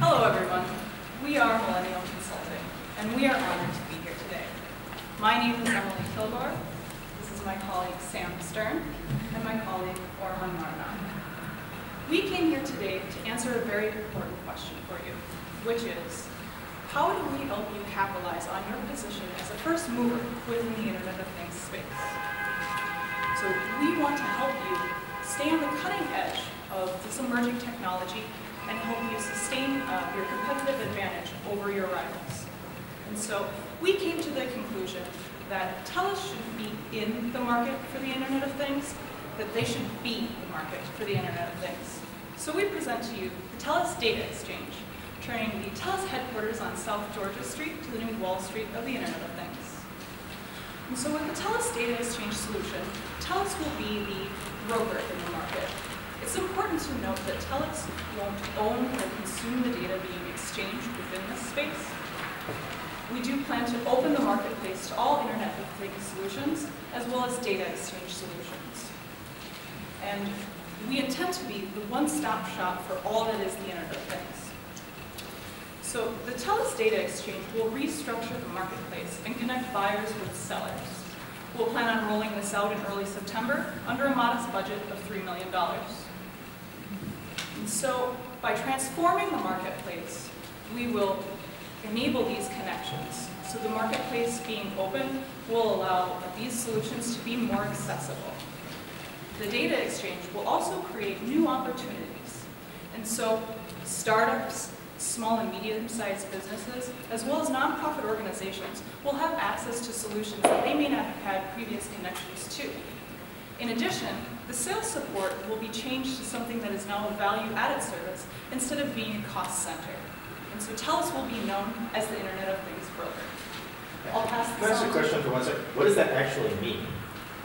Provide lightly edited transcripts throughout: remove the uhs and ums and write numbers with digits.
Hello everyone. We are Millennial Consulting, and we are honored to be here today. My name is Emily Kilgore. This is my colleague Sam Stern, and my colleague Orhan Marna. We came here today to answer a very important question for you, which is, how do we help you capitalize on your position as a first mover within the Internet of Things space? So we want to help you stay on the cutting edge of this emerging technology and help you sustain your competitive advantage over your rivals. And so we came to the conclusion that TELUS shouldn't be in the market for the Internet of Things, that they should be the market for the Internet of Things. So we present to you the TELUS Data Exchange, turning the TELUS headquarters on South Georgia Street to the new Wall Street of the Internet of Things. And so with the TELUS Data Exchange solution, TELUS will be the broker in the market. It's important to note that TELUS won't own or consume the data being exchanged within this space. We do plan to open the marketplace to all Internet of Things solutions, as well as data exchange solutions. And we intend to be the one-stop shop for all that is the Internet of Things. So the TELUS Data Exchange will restructure the marketplace and connect buyers with sellers. We'll plan on rolling this out in early September under a modest budget of $3 million. And so by transforming the marketplace, we will enable these connections. So the marketplace being open will allow these solutions to be more accessible. The data exchange will also create new opportunities. And so startups, small and medium-sized businesses, as well as nonprofit organizations will have access to solutions that they may not have had previous connections to. In addition, the sales support will be changed to something that is now a value-added service instead of being a cost center. And so TELUS will be known as the Internet of Things broker. I'll pass this on. Can I ask a question for 1 second? What does that actually mean?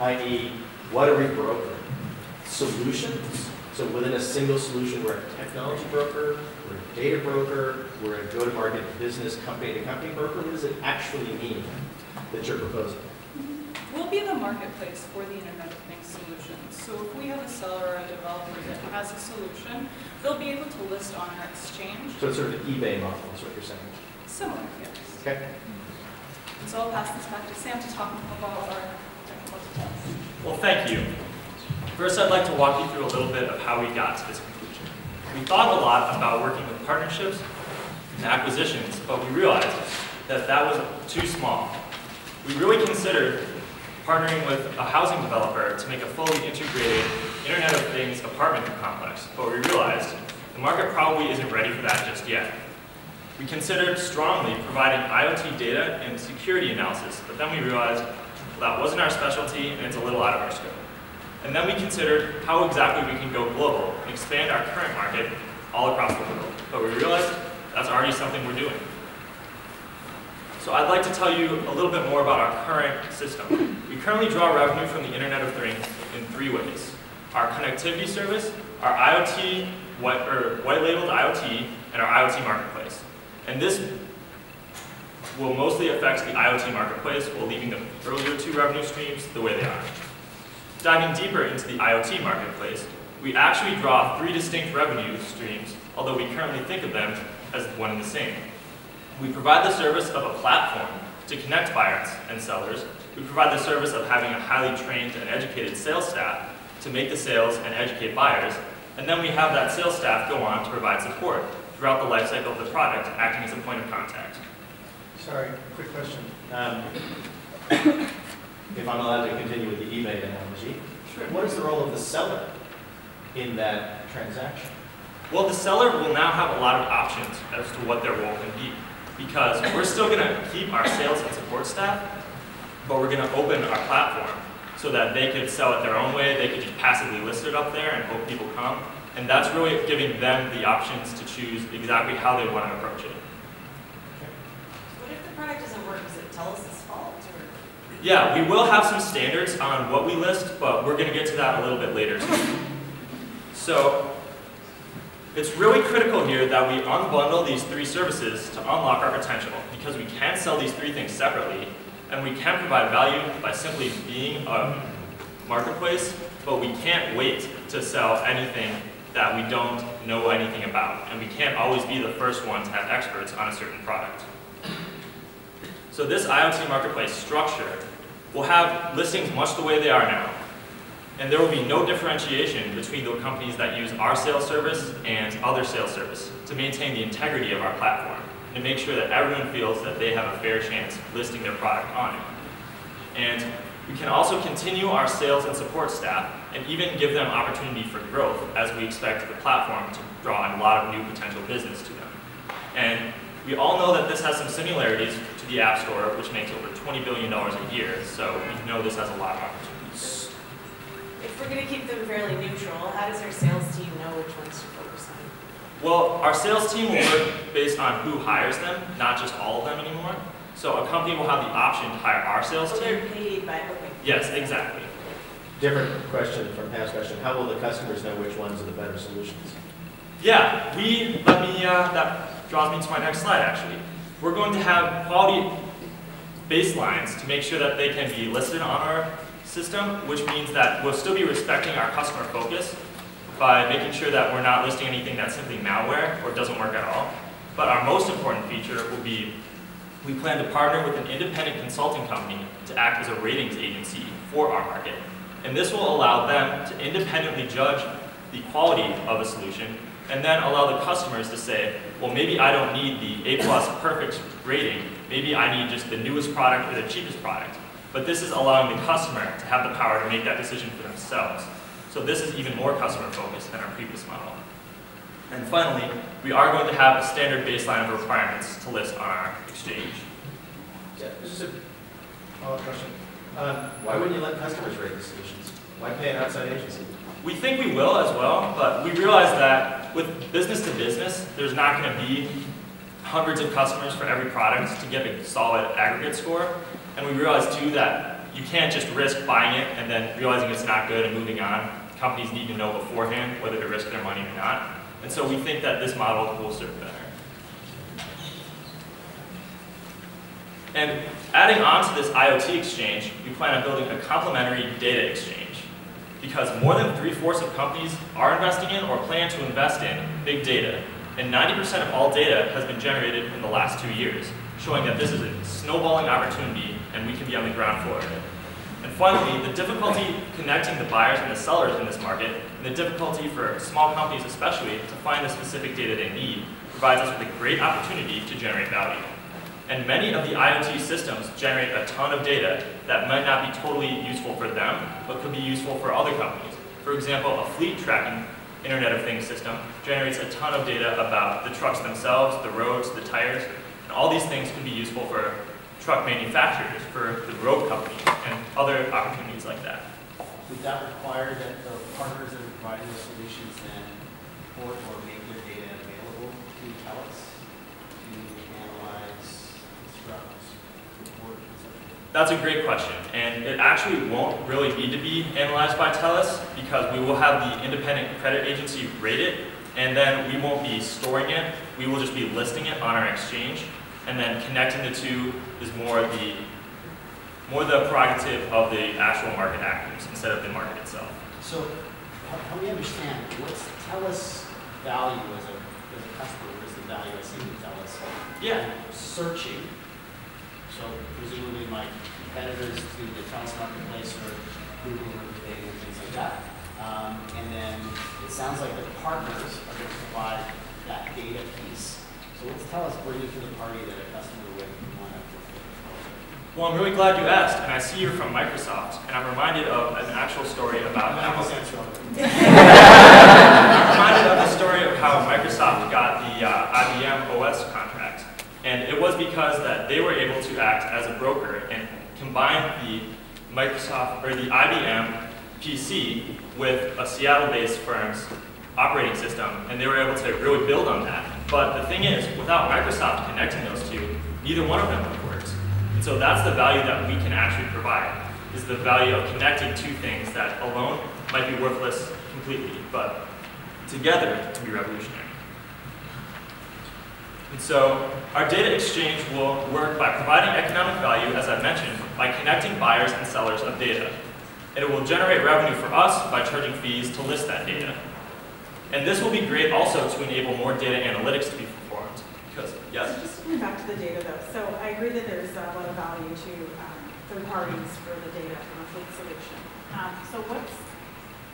I.e., what are we brokering? Solutions? So within a single solution, we're a technology broker, we're a data broker, we're a go-to-market business company-to-company broker. What does it actually mean that you're proposing? We'll be the marketplace for the Internet of Things solutions. So if we have a seller or a developer that has a solution, they'll be able to list on our exchange. So it's sort of an eBay model is what you're saying? Similar, yes. Okay. And so I'll pass this back to Sam to talk about our technical details. Well, thank you. First, I'd like to walk you through a little bit of how we got to this conclusion. We thought a lot about working with partnerships and acquisitions, but we realized that that was too small. We really considered partnering with a housing developer to make a fully integrated Internet of Things apartment complex, but we realized the market probably isn't ready for that just yet. We considered strongly providing IoT data and security analysis, but then we realized that wasn't our specialty and it's a little out of our scope. And then we considered how exactly we can go global and expand our current market all across the world. But we realized that's already something we're doing. So I'd like to tell you a little bit more about our current system. We currently draw revenue from the Internet of Things in 3 ways. Our connectivity service, our IoT, white-labeled IoT, and our IoT marketplace. And this will mostly affect the IoT marketplace while leaving the earlier 2 revenue streams the way they are. Diving deeper into the IoT marketplace, we actually draw 3 distinct revenue streams, although we currently think of them as one and the same. We provide the service of a platform to connect buyers and sellers. We provide the service of having a highly trained and educated sales staff to make the sales and educate buyers. And then we have that sales staff go on to provide support throughout the life cycle of the product, acting as a point of contact. Sorry, quick question. If I'm allowed to continue with the eBay analogy, Sure. What is the role of the seller in that transaction? Well, the seller will now have a lot of options as to what their role can be, because we're still going to keep our sales and support staff, but we're going to open our platform so that they could sell it their own way. They could just passively list it up there and hope people come. And that's really giving them the options to choose exactly how they want to approach it. What if the product doesn't work? Is it TELUS's fault? Or? Yeah, we will have some standards on what we list, but we're going to get to that a little bit later. So it's really critical here that we unbundle these 3 services to unlock our potential, because we can sell these 3 things separately, and we can provide value by simply being a marketplace, but we can't wait to sell anything that we don't know anything about, and we can't always be the first one to have experts on a certain product. So this IoT marketplace structure will have listings much the way they are now, and there will be no differentiation between the companies that use our sales service and other sales service to maintain the integrity of our platform and make sure that everyone feels that they have a fair chance listing their product on it. And we can also continue our sales and support staff and even give them opportunity for growth as we expect the platform to draw in a lot of new potential business to them. And we all know that this has some similarities to the App Store, which makes over $20 billion a year, so we know this has a lot of opportunities. If we're going to keep them fairly neutral, how does our sales team know which ones to focus on? Well, our sales team will work based on who hires them, not just all of them anymore. So a company will have the option to hire our sales So team. they're paid by, okay. Yes, exactly. Different question from past question. How will the customers know which ones are the better solutions? Yeah, that draws me to my next slide actually. We're going to have quality baselines to make sure that they can be listed on our system, which means that we'll still be respecting our customer focus by making sure that we're not listing anything that's simply malware or doesn't work at all. But our most important feature will be we plan to partner with an independent consulting company to act as a ratings agency for our market. And this will allow them to independently judge the quality of a solution and then allow the customers to say, well, maybe I don't need the A+ perfect rating. Maybe I need just the newest product or the cheapest product. But this is allowing the customer to have the power to make that decision for themselves. So this is even more customer focused than our previous model. And finally, we are going to have a standard baseline of requirements to list on our exchange. Yeah, this is a follow-up question. Why wouldn't you let customers rate the solutions? Why pay an outside agency? We think we will as well, but we realize that with business to business, there's not going to be hundreds of customers for every product to get a solid aggregate score. And we realize too that you can't just risk buying it and then realizing it's not good and moving on. Companies need to know beforehand whether to risk their money or not. And so we think that this model will serve better. And adding on to this IoT exchange, we plan on building a complementary data exchange. Because more than 3/4 of companies are investing in or plan to invest in big data. And 90% of all data has been generated in the last 2 years, showing that this is a snowballing opportunity and we can be on the ground floor of it. And finally, the difficulty connecting the buyers and the sellers in this market, and the difficulty for small companies especially to find the specific data they need, provides us with a great opportunity to generate value. And many of the IoT systems generate a ton of data that might not be totally useful for them, but could be useful for other companies. For example, a fleet tracking Internet of Things system generates a ton of data about the trucks themselves, the roads, the tires, and all these things can be useful for truck manufacturers, for the road companies, and other opportunities like that. Would that require that the partners that are providing the solutions then report or make their data available to TELUS to analyze, instruct, report, etc.? That's a great question, and it actually won't really need to be analyzed by TELUS because we will have the independent credit agency rate it, and then we won't be storing it. We will just be listing it on our exchange, and then connecting the two is more the prerogative of the actual market actors instead of the market itself. So help me understand, what's TELUS value as a customer? What is the value I see with TELUS? Yeah. Searching. So presumably my competitors to the TELUS marketplace are Google or data and things like that. And then it sounds like the partners are going to provide that data piece. So what's TELUS bringing to the party that a customer would want to? Well, I'm really glad you asked, and I see you're from Microsoft, and I'm reminded of an actual story about how I'm reminded of the story of how Microsoft got the IBM OS contract. And it was because that they were able to act as a broker and combine the Microsoft or the IBM PC with a Seattle-based firm's operating system, and they were able to really build on that. But the thing is, without Microsoft connecting those two, neither one of them would work. And so that's the value that we can actually provide, is the value of connecting two things that alone might be worthless completely, but together can be revolutionary. And so our data exchange will work by providing economic value, as I mentioned, by connecting buyers and sellers of data. And it will generate revenue for us by charging fees to list that data. And this will be great also to enable more data analytics to be performed. Because, yes? So just coming back to the data though, so I agree that there's a lot of value to third parties for the data from a fleet solution. So what's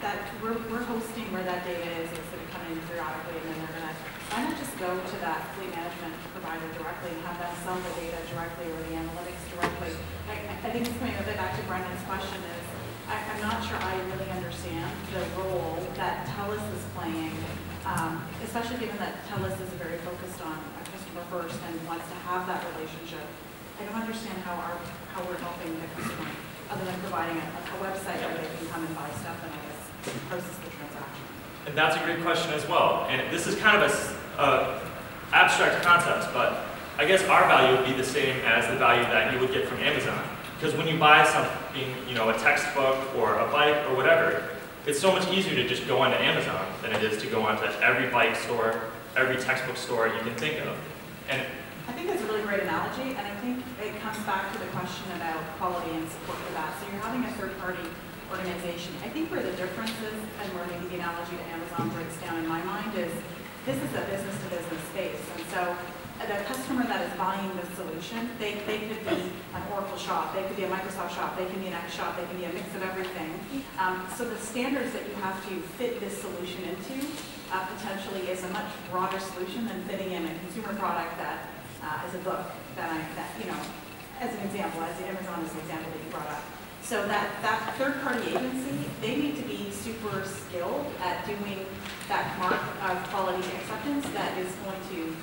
that, we're hosting where that data is going to come in periodically, and then they're going to, why not just go to that fleet management provider directly and have them sell the data directly or the analytics directly? I think it's coming a bit back to Brendan's question is, I'm not sure I really understand the role that TELUS is playing, especially given that TELUS is very focused on a customer first and wants to have that relationship. I don't understand how we're helping the customer, other than providing a website where they can come and buy stuff and I guess process the transaction. And that's a great question as well. And this is kind of a abstract concept, but I guess our value would be the same as the value that you would get from Amazon. Because when you buy something, a textbook or a bike or whatever, it's so much easier to just go onto Amazon than it is to go onto every bike store, every textbook store you can think of. And I think that's a really great analogy, and I think it comes back to the question about quality and support for that. So you're having a third-party organization. I think where the difference is, and where maybe the analogy to Amazon breaks down in my mind, is this is a business-to-business space. And so the customer that is buying the solution, they could be an Oracle shop, they could be a Microsoft shop, they can be an X shop, they can be a mix of everything. So the standards that you have to fit this solution into potentially is a much broader solution than fitting in a consumer product that is a book as an example, as Amazon is the example that you brought up. So that third-party agency, they need to be super skilled at doing that mark of quality acceptance that is going to.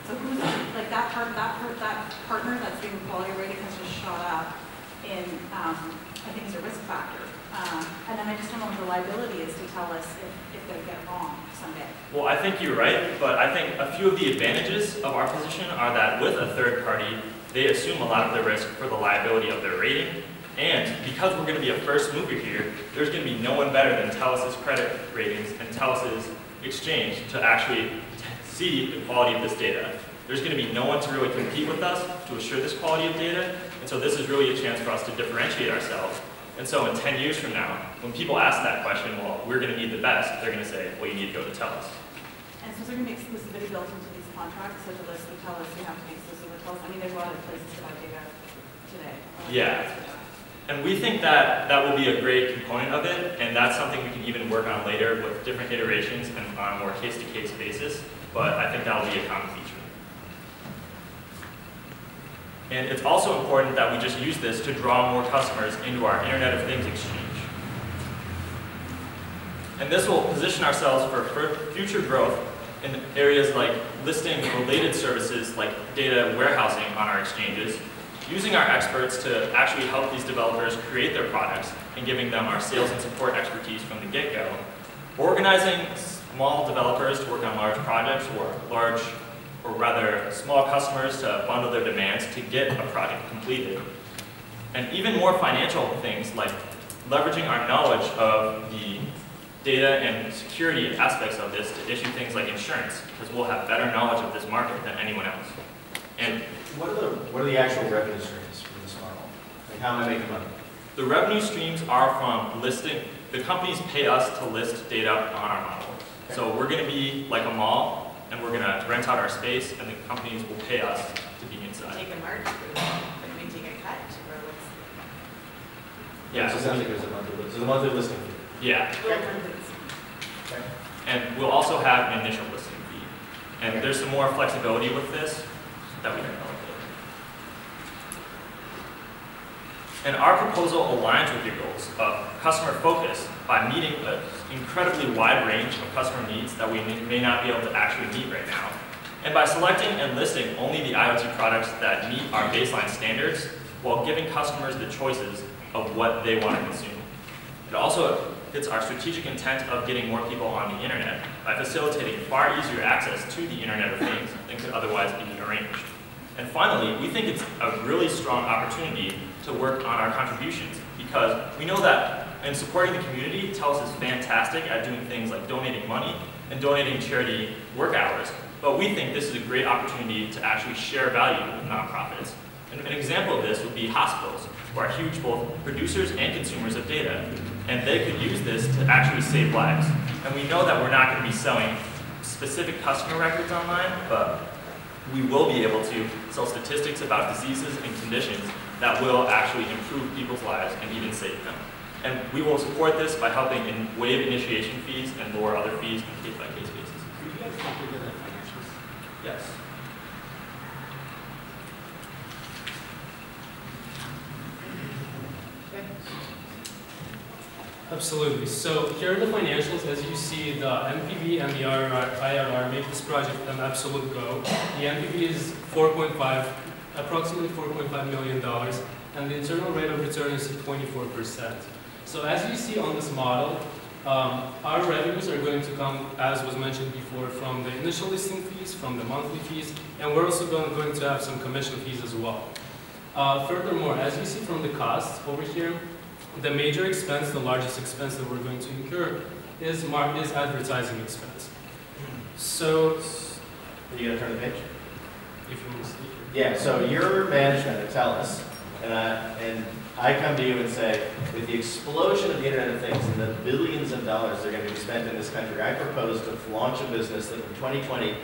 So who's like that partner that's doing quality rating has just shot up in I think it's a risk factor. And then I just don't know what the liability is to tell us if they get it wrong someday. well, I think you're right, but I think a few of the advantages of our position are that with a third party, they assume a lot of the risk for the liability of their rating. And because we're going to be a first mover here, there's going to be no one better than TELUS's credit ratings and TELUS's exchange to actually see the quality of this data. There's going to be no one to really compete with us to assure this quality of data, and so this is really a chance for us to differentiate ourselves. And so in 10 years from now, when people ask that question, well, we're going to need the best, they're going to say, well, you need to go to TELUS. And so is there going to be exclusivity built into these contracts, so to list with TELUS, you have to be exclusive with TELUS? I mean, there's a lot of places to buy data today. Yeah. And we think that that will be a great component of it, and that's something we can even work on later with different iterations and on a more case-to-case basis, but I think that will be a common feature. And it's also important that we just use this to draw more customers into our Internet of Things exchange. And this will position ourselves for future growth in areas like listing related services like data warehousing on our exchanges, using our experts to actually help these developers create their products and giving them our sales and support expertise from the get-go, organizing small developers to work on large projects or rather small customers to bundle their demands to get a project completed, and even more financial things like leveraging our knowledge of the data and security aspects of this to issue things like insurance, because we'll have better knowledge of this market than anyone else. And what are the actual revenue streams from this model? Like how am I making money? the revenue streams are from listing. The companies pay us to list data on our model. So we're going to be like a mall, and we're going to rent out our space, and the companies will pay us to be inside. Take a margin, but we take a cut, or what's? Yeah. So it sounds like there's a monthly listing fee. Yeah. Okay. And we'll also have an initial listing fee. And there's some more flexibility with this that we can allocate. And our proposal aligns with your goals of customer focus by meeting an incredibly wide range of customer needs that we may not be able to actually meet right now. And by selecting and listing only the IoT products that meet our baseline standards while giving customers the choices of what they want to consume. It also hits our strategic intent of getting more people on the internet by facilitating far easier access to the Internet of Things than could otherwise be arranged. And finally, we think it's a really strong opportunity to work on our contributions because we know that in supporting the community, TELUS is fantastic at doing things like donating money and donating charity work hours. But we think this is a great opportunity to actually share value with nonprofits. And an example of this would be hospitals, who are huge both producers and consumers of data. And they could use this to actually save lives. And we know that we're not going to be selling specific customer records online, but we will be able to sell statistics about diseases and conditions that will actually improve people's lives and even save them. And we will support this by helping waive initiation fees and lower other fees on a case-by-case basis. Could you guys talk into the financials? Yes. Absolutely. So here are the financials. As you see, the NPV and the IRR make this project an absolute go. The NPV is approximately $4.5 million, and the internal rate of return is 24%. So as you see on this model, our revenues are going to come, as was mentioned before, from the initial listing fees, from the monthly fees, and we're also going to have some commission fees as well. Furthermore, as you see from the costs over here, the major expense, the largest expense that we're going to incur is advertising expense. So, Are you gonna turn the page? if you want to see Yeah, so your management would tell us, and I come to you and say, with the explosion of the Internet of Things and the billions of dollars that are going to be spent in this country, I propose to launch a business that in 2020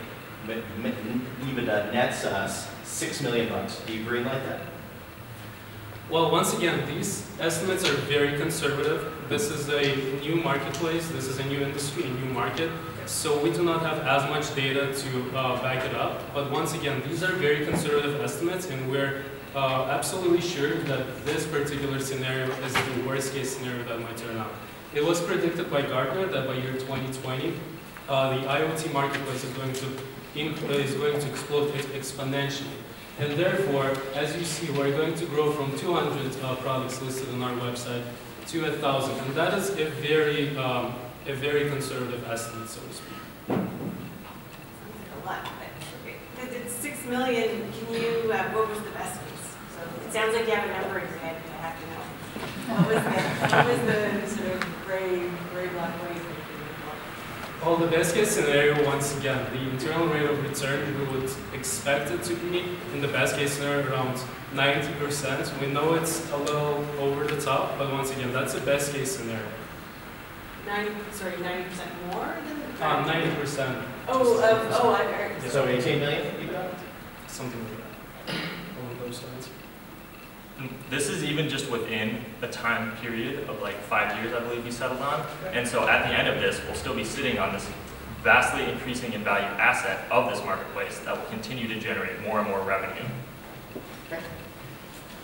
EBITDA nets us $6 million. Do you agree like that? Well, once again, these estimates are very conservative. This is a new marketplace, this is a new industry, a new market, so we do not have as much data to back it up. But once again, these are very conservative estimates, and we're absolutely sure that this particular scenario is the worst case scenario that might turn out. It was predicted by Gartner that by year 2020, the IoT marketplace is going to explode exponentially. And therefore, as you see, we're going to grow from 200 products listed on our website to 1,000, and that is a very conservative estimate, so to speak. A lot, but okay. It's 6 million. Can you? What was the best case? So it sounds like you have a number in your head. I have to know. What was the sort of gray black way? Well, the best case scenario, once again, the internal rate of return, we would expect it to be, in the best case scenario, around 90%. We know it's a little over the top, but once again, that's the best case scenario. 90% more than 90%. I heard. Yeah. So 18 million EBITDA? Something like that. Along those lines. This is even just within a time period of like 5 years, I believe we settled on. And so at the end of this, we'll still be sitting on this vastly increasing in value asset of this marketplace that will continue to generate more and more revenue. Okay.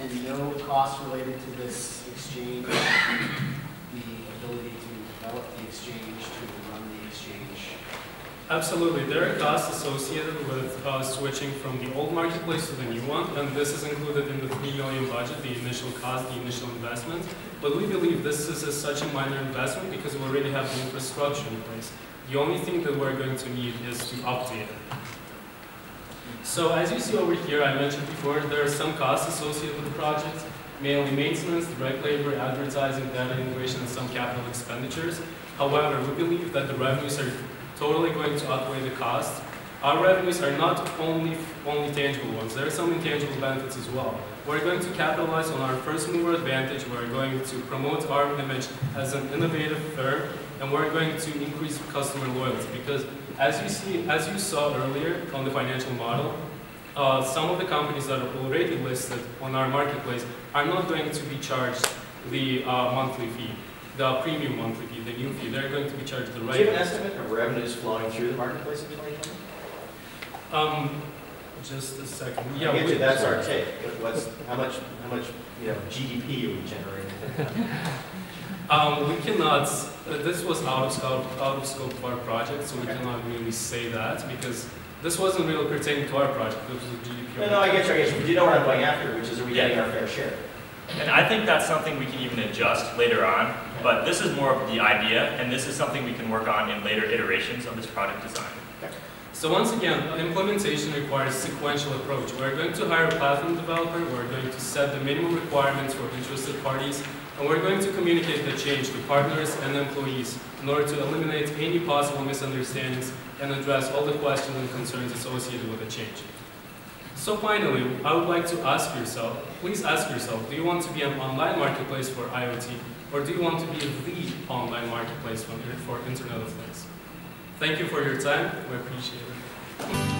And no cost related to this exchange, the ability to develop the exchange, to run the exchange. Absolutely. There are costs associated with switching from the old marketplace to the new one, and this is included in the $3 million budget, the initial cost, the initial investment. But we believe this is such a minor investment because we already have the infrastructure in place. The only thing that we're going to need is to update it. So as you see over here, I mentioned before, there are some costs associated with the project, mainly maintenance, direct labor, advertising, data integration, and some capital expenditures. However, we believe that the revenues are totally going to outweigh the cost. Our revenues are not only tangible ones, there are some intangible benefits as well. We're going to capitalize on our first mover advantage, we're going to promote our image as an innovative firm, and we're going to increase customer loyalty because as you saw earlier on the financial model, some of the companies that are already listed on our marketplace are not going to be charged the monthly fee. The premium monthly fee, the new fee, they're going to be charged the right. Do you have an estimate of revenues flowing through the marketplace in 2020? Just a second. Yeah, that's our take. But how much GDP are we generating? We cannot. This was out of scope of our project, so we cannot really say that because this wasn't really pertaining to our project. It was a GDP. No, I get you. But you know what I'm going after, which is, are we getting our fair share? And I think that's something we can even adjust later on, but this is more of the idea, and this is something we can work on in later iterations of this product design. So once again, implementation requires a sequential approach. We're going to hire a platform developer, we're going to set the minimum requirements for interested parties, and we're going to communicate the change to partners and employees in order to eliminate any possible misunderstandings and address all the questions and concerns associated with the change. So finally, I would like to ask yourself, please ask yourself, do you want to be an online marketplace for IoT, Or do you want to be the online marketplace for Internet of Things? Thank you for your time. We appreciate it.